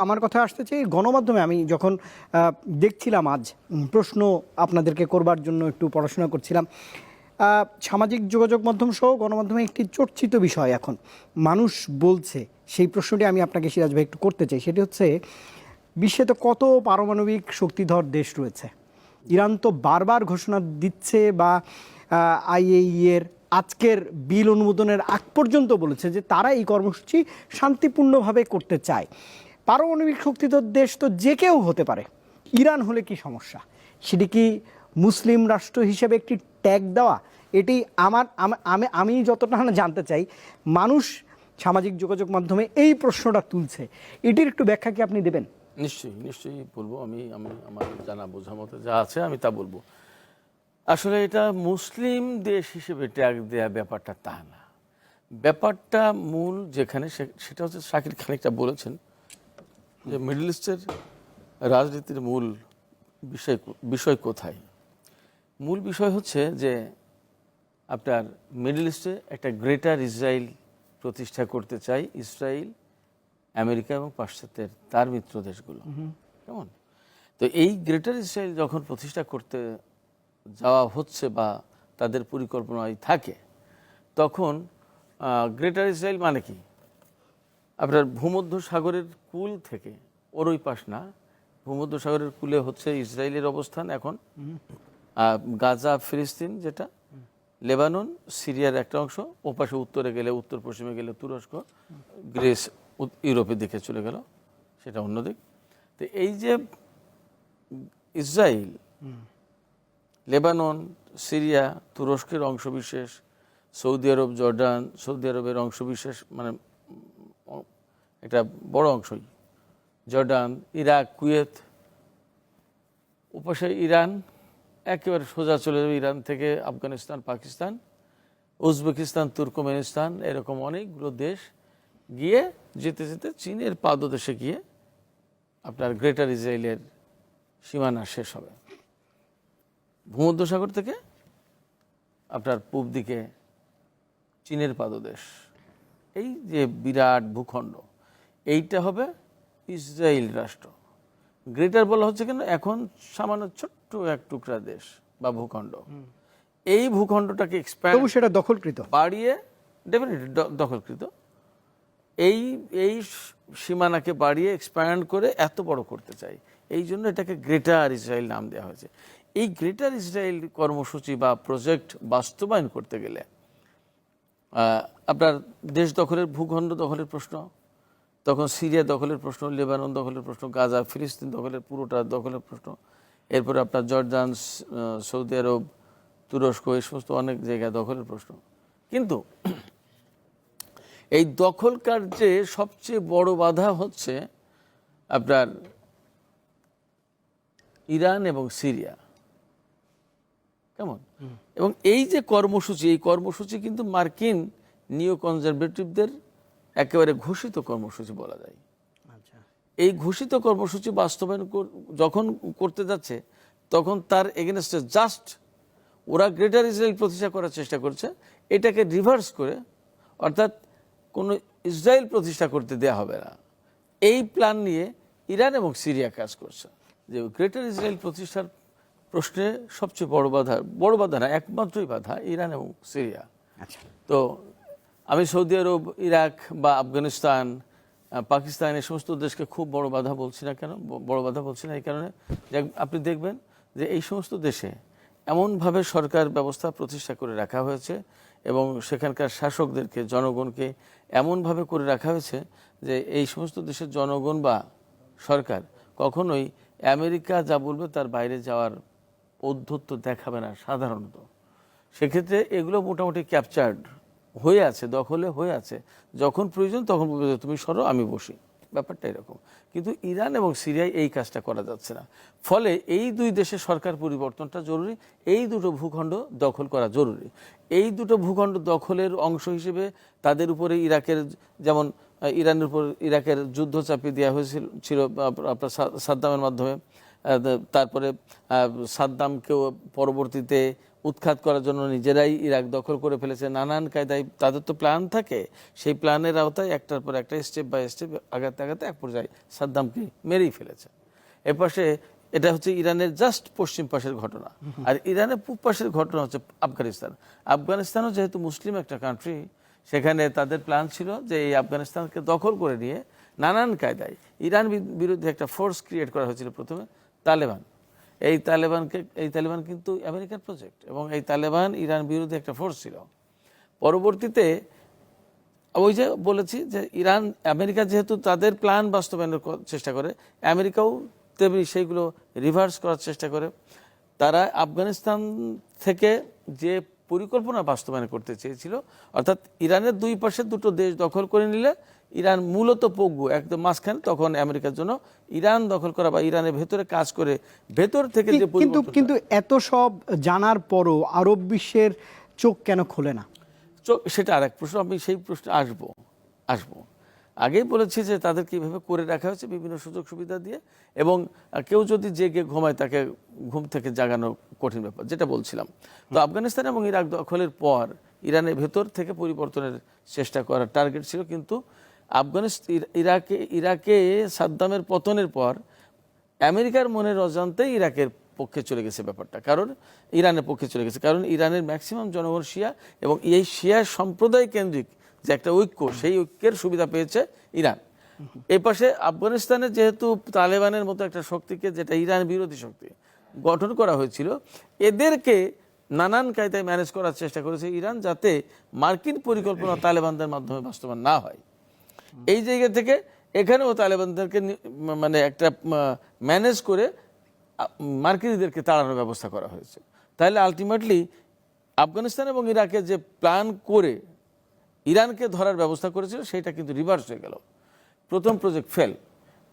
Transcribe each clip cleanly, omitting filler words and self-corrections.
আমার কথা আসতে চাই গণমাধ্যমে আমি যখন দেখছিলাম আজ প্রশ্ন আপনাদেরকে করবার জন্য একটু পড়াশোনা করছিলাম। সামাজিক যোগাযোগ মাধ্যম সহ গণমাধ্যমে একটি চর্চিত বিষয় এখন মানুষ বলছে, সেই প্রশ্নটি আমি আপনাকে সিরাজ ভাই একটু করতে চাই। সেটি হচ্ছে, বিশ্বে তো কত পারমাণবিক শক্তিধর দেশ রয়েছে। ইরান তো বারবার ঘোষণা দিচ্ছে বা আইএইই এর আজকের বিল অনুমোদনের আগ পর্যন্ত বলেছে যে তারা এই কর্মসূচি শান্তিপূর্ণভাবে করতে চায়। পারমাণবিক শক্তিধর দেশ তো যে কেউ হতে পারে, ইরান হলে কি সমস্যা? সেটি কি মুসলিম রাষ্ট্র হিসেবে একটি ট্যাগ দেওয়া? এটি আমি যতটা না জানতে চাই, মানুষ সামাজিক যোগাযোগ মাধ্যমে এই প্রশ্নটা তুলছে, এটির একটু ব্যাখ্যা কি আপনি দেবেন? নিশ্চয়ই বলবো। আমি আমি আমার জানা বোঝার মতো যা আছে আমি তা বলবো। আসলে এটা মুসলিম দেশ হিসেবে ট্যাগ দেয়া ব্যাপারটা তা না। ব্যাপারটা মূল যেখানে সেটা হচ্ছে, শাকির খানিকটা বলেছেন যে মিডল ইস্টের রাজনীতির মূল বিষয় কোথায়। মূল বিষয় হচ্ছে যে আপনার মিডল ইস্টে একটা গ্রেটার ইসরায়েল প্রতিষ্ঠা করতে চাই ইসরায়েল, আমেরিকা এবং পাশ্চাত্যের তার মিত্র দেশগুলো। কেমন? তো এই গ্রেটার ইসরায়েল যখন প্রতিষ্ঠা করতে যাওয়া হচ্ছে বা তাদের পরিকল্পনায় থাকে, তখন গ্রেটার ইসরায়েল মানে কি, আপনার ভূমধ্য সাগরের কূল থেকে ওর ওই পাশ না, ভূমধ্য সাগরের কূলে হচ্ছে ইসরায়েলের অবস্থান এখন, গাজা ফিলিস্তিন যেটা, লেবানন সিরিয়ার একটা অংশ, ও পাশে উত্তরে গেলে উত্তর পশ্চিমে গেলে তুরস্ক, গ্রিস ইউরোপের দিকে চলে গেল, সেটা অন্যদিক। তো এই যে ইসরায়েল, লেবানন, সিরিয়া, তুরস্কের অংশবিশেষ, সৌদি আরব, জর্ডান, সৌদি আরবের অংশবিশেষ, মানে একটা বড় অংশই, জর্ডান, ইরাক, কুয়েত, ওপাশে ইরান, একেবারে সোজা চলে যাবে ইরান থেকে আফগানিস্তান, পাকিস্তান, উজবেকিস্তান, তুর্কমেনিস্তান, এরকম অনেকগুলো দেশ গিয়ে যেতে যেতে চীনের পাদদেশে গিয়ে আপনার গ্রেটার ইসরায়েলের সীমানা শেষ হবে। ভূমধ্যসাগর থেকে আপনার পূব দিকে চীনের পাদদেশ, এই যে বিরাট ভূখণ্ড, এইটা হবে ইসরায়েল রাষ্ট্র। গ্রেটার বলা হচ্ছে কেন, এখন সামান্য ছোট্ট এক টুকরা দেশ বা ভূখণ্ড, এই ভূখণ্ডটাকে এক্সপ্যান্ড, সেটা দখলকৃত, বাড়িয়ে, ডেফিনেটলি দখলকৃত, এই সীমানাকে বাড়িয়ে এক্সপ্যান্ড করে এত বড় করতে চাই। এই জন্য এটাকে গ্রেটার ইসরায়েল নাম দেওয়া হয়েছে। এই গ্রেটার ইসরায়েল কর্মসূচি বা প্রজেক্ট বাস্তবায়ন করতে গেলে আপনার দেশ দখলের, ভূখণ্ড দখলের প্রশ্ন, তখন সিরিয়া দখলের প্রশ্ন, লেবানন দখলের প্রশ্ন, গাজা ফিলিস্তিন দখলের পুরোটা দখলের প্রশ্ন, এরপরে আপনার জর্দান, সৌদি আরব, তুরস্ক, এই সমস্ত অনেক জায়গায় দখলের প্রশ্ন। কিন্তু এই দখল কার্যে সবচেয়ে বড় বাধা হচ্ছে আপনার ইরান এবং সিরিয়া। কেমন? এবং এই যে কর্মসূচি, এই কর্মসূচি কিন্তু মার্কিন নিও কনজারভেটিভদের একেবারে ঘোষিত কর্মসূচি বলা যায়। এই ঘোষিত কর্মসূচি বাস্তবায়ন যখন করতে যাচ্ছে, তখন তার এগেনস্টে জাস্ট ওরা গ্রেটার ইসরায়েল প্রতিষ্ঠা করার চেষ্টা করছে, এটাকে রিভার্স করে, অর্থাৎ কোনো ইসরায়েল প্রতিষ্ঠা করতে দেয়া হবে না, এই প্ল্যান নিয়ে ইরান এবং সিরিয়া কাজ করছে। যে গ্রেটার ইসরায়েল প্রতিষ্ঠার প্রশ্নে সবচেয়ে বড় বাধা না, একমাত্রই বাধা ইরান এবং সিরিয়া। আচ্ছা, তো আমি সৌদি আরব, ইরাক বা আফগানিস্তান, পাকিস্তান, এই সমস্ত দেশকে খুব বড় বাধা বলছি না। কেন বড় বাধা বলছি না? এই কারণে যে আপনি দেখবেন যে এই সমস্ত দেশে এমনভাবে সরকার ব্যবস্থা প্রতিষ্ঠা করে রাখা হয়েছে এবং সেখানকার শাসকদেরকে, জনগণকে এমনভাবে করে রাখা হয়েছে যে এই সমস্ত দেশের জনগণ বা সরকার কখনোই আমেরিকা যা বলবে তার বাইরে যাওয়ার ঔদ্ধত্য দেখাবে না সাধারণত। সেক্ষেত্রে এগুলো মোটামুটি ক্যাপচার্ড হয়ে আছে, দখলে হয়ে আছে, যখন প্রয়োজন তখন বলবে তুমি সরো, আমি বসি, ব্যাপারটা এরকম। কিন্তু ইরান এবং সিরিয়ায় এই কাজটা করা যাচ্ছে না। ফলে এই দুই দেশের সরকার পরিবর্তনটা জরুরি, এই দুটো ভূখণ্ড দখল করা জরুরি। এই দুটো ভূখণ্ড দখলের অংশ হিসেবে তাদের উপরে ইরাকের, যেমন ইরানের উপর ইরাকের যুদ্ধ চাপিয়ে দেওয়া হয়েছিল আপনার সাদ্দামের মাধ্যমে, তারপরে সাদ্দামকেও পরবর্তীতে উৎখাত করার জন্য নিজেরাই ইরাক দখল করে ফেলেছে নানান কায়দায়। তাদের তো প্ল্যান থাকে, সেই প্ল্যানের আওতায় একটার পর একটা স্টেপ বাই স্টেপ আগাতে আগাতে এক পর্যায়ে সাদ্দামকে মেরেই ফেলেছে। এপাশে এটা হচ্ছে ইরানের জাস্ট পশ্চিম পাশের ঘটনা। আর ইরানের পূব পাশের ঘটনা হচ্ছে আফগানিস্তান। আফগানিস্তানও যেহেতু মুসলিম একটা কান্ট্রি, সেখানে তাদের প্ল্যান ছিল যে এই আফগানিস্তানকে দখল করে নিয়ে নানান কায়দায় ইরান বিরুদ্ধে একটা ফোর্স ক্রিয়েট করা হয়েছিল প্রথমে, তালেবান। এই তালেবান কিন্তু আমেরিকার প্রজেক্ট, এবং এই তালেবান ইরান বিরুদ্ধে একটা ফোর্স ছিল। পরবর্তীতে ওই যে বলেছি যে ইরান আমেরিকা যেহেতু তাদের প্ল্যান বাস্তবায়নের চেষ্টা করে, আমেরিকাও তেমনি সেইগুলো রিভার্স করার চেষ্টা করে। তারা আফগানিস্তান থেকে যে পরিকল্পনা বাস্তবায়ন করতে চেয়েছিল, অর্থাৎ ইরানের দুই পাশে দুটো দেশ দখল করে নিলে ইরান মূলত পঙ্গু একদম মাঝখানে, তখন আমেরিকার জন্য ইরান দখল করা বা ইরানের ভেতরে কাজ করে ভেতর থেকে যে কিন্তু এত সব জানার পরও আরব বিশ্বের চোখ কেন খোলে না? সেটা আরেক প্রশ্ন, আমি সেই প্রশ্নে আসবো। আগেই বলেছি যে তাদের কিভাবে করে রাখা হয়েছে বিভিন্ন সুযোগ সুবিধা দিয়ে, এবং কেউ যদি জেগে ঘুমায় তাকে ঘুম থেকে জাগানো কঠিন ব্যাপার, যেটা বলছিলাম। তো আফগানিস্তান এবং ইরাক দখলের পর ইরানের ভেতর থেকে পরিবর্তনের চেষ্টা করার টার্গেট ছিল, কিন্তু ইরাকে সাদ্দামের পতনের পর আমেরিকার মনের অজান্তেই ইরাকের পক্ষে চলে গেছে ব্যাপারটা, কারণ ইরানের পক্ষে চলে গেছে, কারণ ইরানের ম্যাক্সিমাম জনগণ শিয়া, এবং এই শিয়া সম্প্রদায় কেন্দ্রিক যে একটা ঐক্য, সেই ঐক্যের সুবিধা পেয়েছে ইরান। এই পাশে আফগানিস্তানে যেহেতু তালেবানের মতো একটা শক্তিকে, যেটা ইরান বিরোধী শক্তি, গঠন করা হয়েছিল, এদেরকে নানান কায়দায় ম্যানেজ করার চেষ্টা করেছে ইরান, যাতে মার্কিন পরিকল্পনা তালেবানদের মাধ্যমে বাস্তবায়ন না হয়। এই জায়গা থেকে এখানেও তালেবানদেরকে মানে একটা ম্যানেজ করে মার্কিনীদেরকে তাড়ানোর ব্যবস্থা করা হয়েছে। তাহলে আলটিমেটলি আফগানিস্তান এবং ইরাকে যে প্ল্যান করে ইরানকে ধরার ব্যবস্থা করেছিল, সেটা কিন্তু রিভার্স হয়ে গেল। প্রথম প্রজেক্ট ফেল,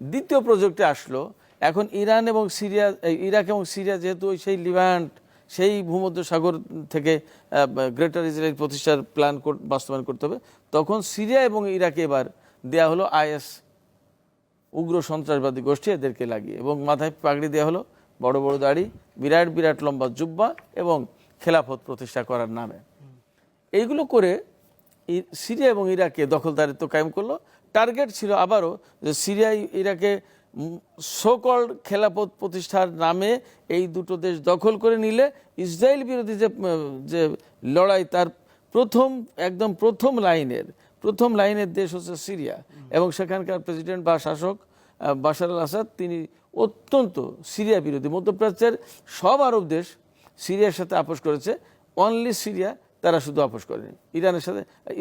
দ্বিতীয় প্রজেক্টে আসলো। এখন ইরাক এবং সিরিয়া যেহেতু সেই লিভান্ট, সেই ভূমধ্যসাগর থেকে গ্রেটার ইসরায়েল প্রতিষ্ঠার প্ল্যান বাস্তবায়ন করতে হবে, তখন সিরিয়া এবং ইরাকে এবার দেয়া হলো আইএস, উগ্র সন্ত্রাসবাদী গোষ্ঠী, এদেরকে লাগিয়ে, এবং মাথায় পাগড়ি দেওয়া হলো, বড় বড় দাড়ি, বিরাট বিরাট লম্বা জুব্বা, এবং খেলাফত প্রতিষ্ঠা করার নামে এইগুলো করে সিরিয়া এবং ইরাকে দখলদারিত্ব কায়েম করলো। টার্গেট ছিল আবারও যে সিরিয়া ইরাকে সোকল্ড খেলাফত প্রতিষ্ঠার নামে এই দুটো দেশ দখল করে নিলে ইসরায়েল বিরোধী যে লড়াই, তার একদম প্রথম লাইনের দেশ হচ্ছে সিরিয়া, এবং সেখানকার প্রেসিডেন্ট বা শাসক বাশার আল আসাদ, তিনি অত্যন্ত সিরিয়া বিরোধী। মধ্যপ্রাচ্যের সব আরব দেশ সিরিয়ার সাথে আপোষ করেছে, অনলি সিরিয়া তারা শুধু আপোষ করেনি,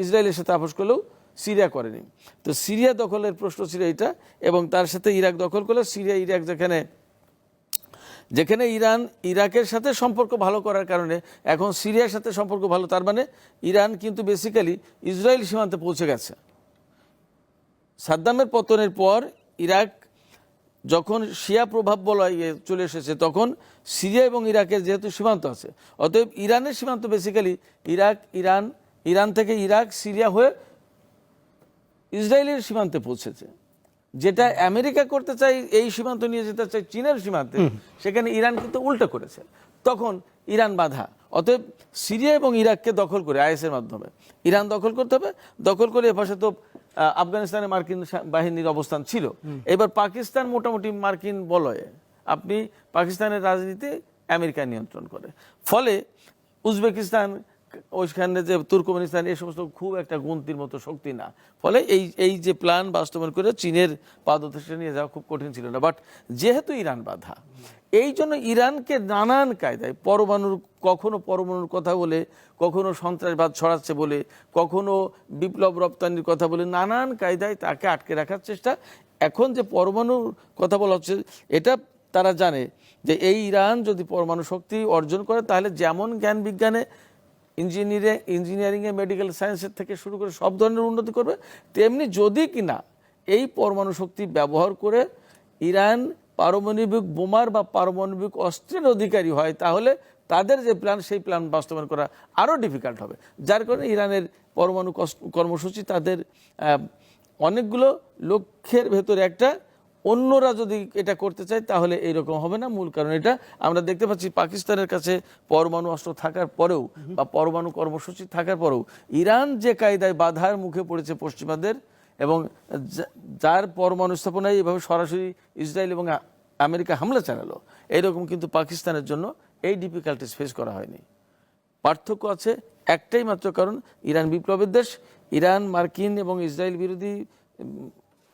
ইসরায়েলের সাথে আপোষ করলেও সিরিয়া করেনি। তো সিরিয়া দখলের প্রশ্ন ছিল এটা, এবং তার সাথে ইরাক দখল করলে সিরিয়া ইরাক যেখানে ইরাকের সাথে সম্পর্ক ভালো করার কারণে এখন সিরিয়ার সাথে সম্পর্ক ভালো, তার মানে ইরান কিন্তু বেসিক্যালি ইসরায়েল সীমান্তে পৌঁছে গেছে। সাদ্দামের পতনের পর ইরাক যখন শিয়া প্রভাব বলয় চলে এসেছে, তখন সিরিয়া এবং ইরাকের যেহেতু সীমান্ত আছে, অতএব ইরানের সীমান্ত বেসিক্যালি ইরান থেকে ইরাক, সিরিয়া হয়ে ইসরায়েলের সীমান্তে পৌঁছেছে। যেটা আমেরিকা করতে চাই, এই সীমান্ত নিয়ে যেতে চাই চীনের সীমান্তে, সেখানে ইরান কিন্তু উল্টো করেছে, তখন ইরান বাধা। অতএব সিরিয়া এবং ইরাককে দখল করে আইএসের মাধ্যমে ইরান দখল করতে হবে। দখল করে এপাশে তো আফগানিস্তানে মার্কিন বাহিনীর অবস্থান ছিল। এবার পাকিস্তান মোটামুটি মার্কিন বলয়ে, আপনি পাকিস্তানের রাজনীতি আমেরিকা নিয়ন্ত্রণ করে, ফলে উজবেকিস্তান, ওইখানে যে তুর্কমেনিস্তান, এই সমস্ত খুব একটা গুনতির মতো শক্তি না, ফলে এই যে প্ল্যান বাস্তবায়ন করে চীনের পাদদেশে নিয়ে যাওয়া খুব কঠিন ছিল না। বাট যেহেতু ইরান বাধা, এই জন্য ইরানকে নানান কায়দায় কখনো পরমাণুর কথা বলে, কখনো সন্ত্রাসবাদ ছড়াচ্ছে বলে, কখনো বিপ্লব রপ্তানির কথা বলে, নানান কায়দায় তাকে আটকে রাখার চেষ্টা। এখন যে পরমাণুর কথা বলা হচ্ছে, এটা তারা জানে যে এই ইরান যদি পরমাণু শক্তি অর্জন করে, তাহলে যেমন জ্ঞান বিজ্ঞানে, ইঞ্জিনিয়ারিংয়ে, মেডিকেল সায়েন্সের থেকে শুরু করে সব ধরনের উন্নতি করবে, তেমনি যদি কিনা এই পরমাণু শক্তি ব্যবহার করে ইরান পারমাণবিক বোমার বা পারমাণবিক অস্ত্রের অধিকারী হয়, তাহলে তাদের যে প্ল্যান, সেই প্ল্যান বাস্তবায়ন করা আরও ডিফিকাল্ট হবে। যার কারণে ইরানের পরমাণু কর্মসূচি তাদের অনেকগুলো লক্ষ্যের ভেতরে একটা অন্যরা যদি এটা করতে চায় তাহলে এইরকম হবে না। মূল কারণ এটা আমরা দেখতে পাচ্ছি পাকিস্তানের কাছে পরমাণু অস্ত্র থাকার পরেও বা পরমাণু কর্মসূচি থাকার পরেও ইরান যে কায়দায় বাধার মুখে পড়েছে পশ্চিমাদের, এবং যার পরমাণু স্থাপনায় এভাবে সরাসরি ইসরায়েল এবং আমেরিকা হামলা চালালো, এইরকম কিন্তু পাকিস্তানের জন্য এই ডিফিকাল্টিস ফেস করা হয়নি। পার্থক্য আছে একটাই মাত্র কারণ, ইরান বিপ্লবের দেশ, ইরান মার্কিন এবং ইসরায়েল বিরোধী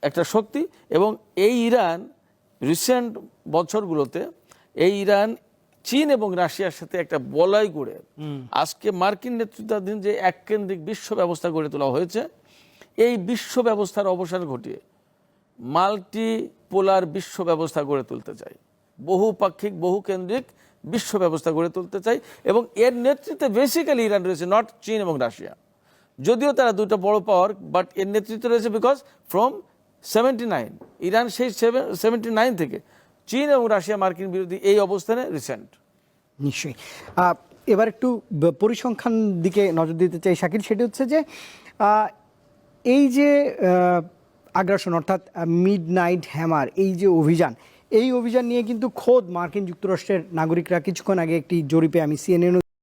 একটা শক্তি, এবং এই ইরান রিসেন্ট বছরগুলোতে এই ইরান চীন এবং রাশিয়ার সাথে একটা বলয় গড়ে আজকে মার্কিন নেতৃত্বাধীন যে এককেন্দ্রিক বিশ্ব ব্যবস্থা গড়ে তোলা হয়েছে, এই বিশ্ব ব্যবস্থার অবসান ঘটিয়ে মাল্টিপোলার বিশ্ব ব্যবস্থা গড়ে তুলতে চাই, বহুপাক্ষিক বহুকেন্দ্রিক বিশ্ব ব্যবস্থা গড়ে তুলতে চাই, এবং এর নেতৃত্বে বেসিক্যালি ইরান রয়েছে, নট চীন এবং রাশিয়া। যদিও তারা দুটো বড় পাওয়ার, বাট এর নেতৃত্বে রয়েছে বিকজ ফ্রম 79 ইরান সেই 79 থেকে চীন এবং রাশিয়া মার্কিন বিরোধী এই অবস্থানে রিসেন্ট। নিশ্চয়ই। এবার একটু পরিসংখ্যান দিকে নজর দিতে চাই শাকিল, সেটি হচ্ছে যে এই যে আগ্রাসন অর্থাৎ মিডনাইট হ্যামার, এই যে অভিযান নিয়ে কিন্তু খোদ মার্কিন যুক্তরাষ্ট্রের নাগরিকরা কিছুক্ষণ আগে একটি জরিপে আমি CNN